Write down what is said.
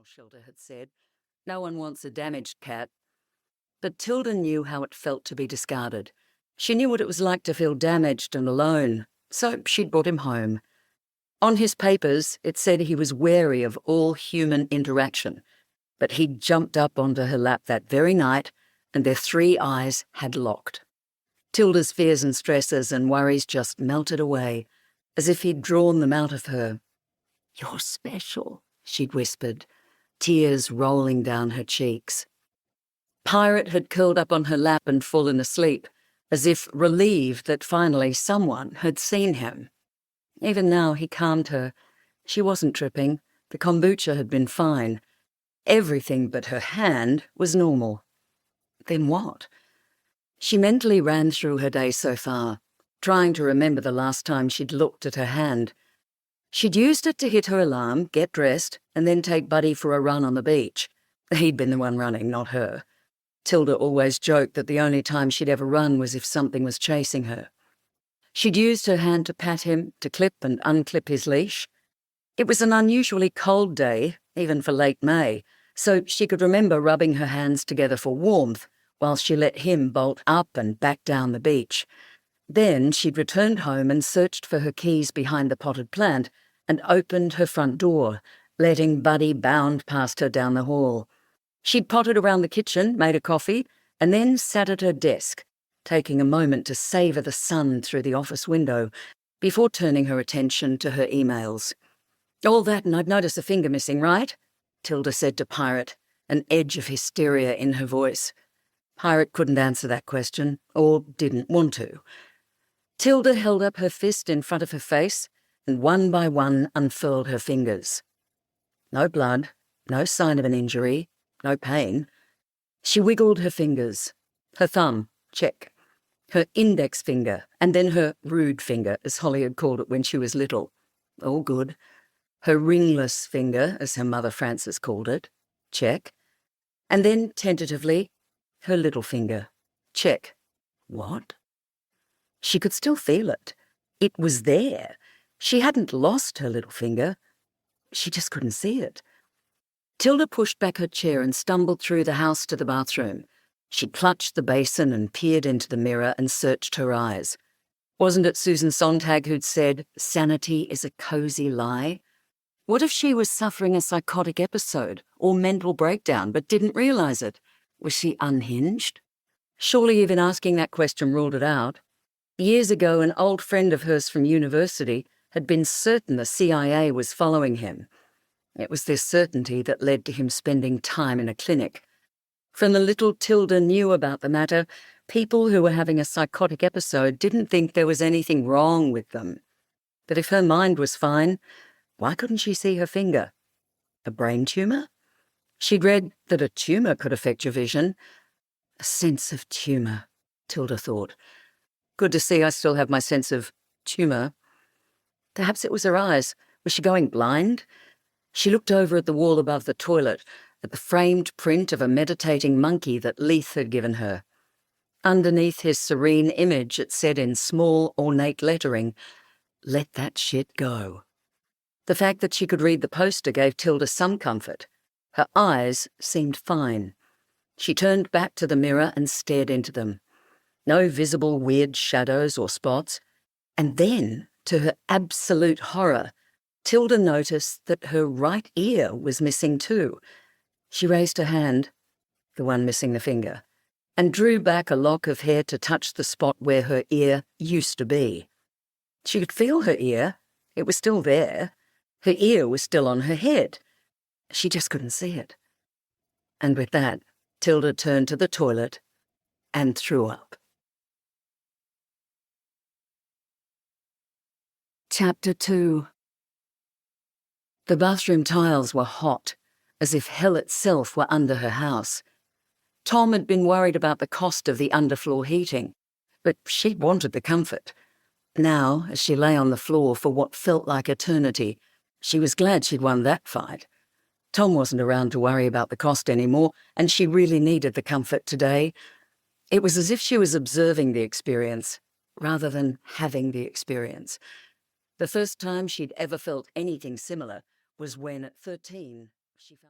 shelter had said. No one wants a damaged cat. But Tilda knew how it felt to be discarded. She knew what it was like to feel damaged and alone, so she'd brought him home. On his papers, it said he was wary of all human interaction, but he'd jumped up onto her lap that very night, and their 3 eyes had locked. Tilda's fears and stresses and worries just melted away, as if he'd drawn them out of her. "You're special," she'd whispered, tears rolling down her cheeks. Pirate had curled up on her lap and fallen asleep, as if relieved that finally someone had seen him. Even now he calmed her. She wasn't tripping. The kombucha had been fine. Everything but her hand was normal. Then what? She mentally ran through her day so far, trying to remember the last time she'd looked at her hand. She'd used it to hit her alarm, get dressed, and then take Buddy for a run on the beach. He'd been the one running, not her. Tilda always joked that the only time she'd ever run was if something was chasing her. She'd used her hand to pat him, to clip and unclip his leash. It was an unusually cold day, even for late May, so she could remember rubbing her hands together for warmth while she let him bolt up and back down the beach. Then she'd returned home and searched for her keys behind the potted plant and opened her front door, letting Buddy bound past her down the hall. She'd potted around the kitchen, made a coffee, and then sat at her desk, taking a moment to savour the sun through the office window before turning her attention to her emails. "All that and I'd notice a finger missing, right?" Tilda said to Pirate, an edge of hysteria in her voice. Pirate couldn't answer that question, or didn't want to. Tilda held up her fist in front of her face and one by one unfurled her fingers. No blood, no sign of an injury, no pain. She wiggled her fingers. Her thumb, check. Her index finger, and then her rude finger, as Holly had called it when she was little. All good. Her ringless finger, as her mother Frances called it. Check. And then, tentatively, her little finger. Check. What? She could still feel it. It was there. She hadn't lost her little finger. She just couldn't see it. Tilda pushed back her chair and stumbled through the house to the bathroom. She clutched the basin and peered into the mirror and searched her eyes. Wasn't it Susan Sontag who'd said, "Sanity is a cosy lie"? What if she was suffering a psychotic episode or mental breakdown but didn't realise it? Was she unhinged? Surely even asking that question ruled it out. Years ago, an old friend of hers from university had been certain the CIA was following him. It was this certainty that led to him spending time in a clinic. From the little Tilda knew about the matter, people who were having a psychotic episode didn't think there was anything wrong with them. But if her mind was fine, why couldn't she see her finger? A brain tumour? She'd read that a tumour could affect your vision. A sense of tumour, Tilda thought. Good to see I still have my sense of tumour. Perhaps it was her eyes. Was she going blind? She looked over at the wall above the toilet, at the framed print of a meditating monkey that Leith had given her. Underneath his serene image it said in small, ornate lettering, "Let that shit go." The fact that she could read the poster gave Tilda some comfort. Her eyes seemed fine. She turned back to the mirror and stared into them. No visible weird shadows or spots. And then, to her absolute horror, Tilda noticed that her right ear was missing too. She raised her hand, the one missing the finger, and drew back a lock of hair to touch the spot where her ear used to be. She could feel her ear. It was still there. Her ear was still on her head. She just couldn't see it. And with that, Tilda turned to the toilet and threw up. Chapter 2. The bathroom tiles were hot, as if hell itself were under her house. Tom had been worried about the cost of the underfloor heating, but she wanted the comfort. Now, as she lay on the floor for what felt like eternity, she was glad she'd won that fight. Tom wasn't around to worry about the cost anymore, and she really needed the comfort today. It was as if she was observing the experience, rather than having the experience. The first time she'd ever felt anything similar was when, at 13, she felt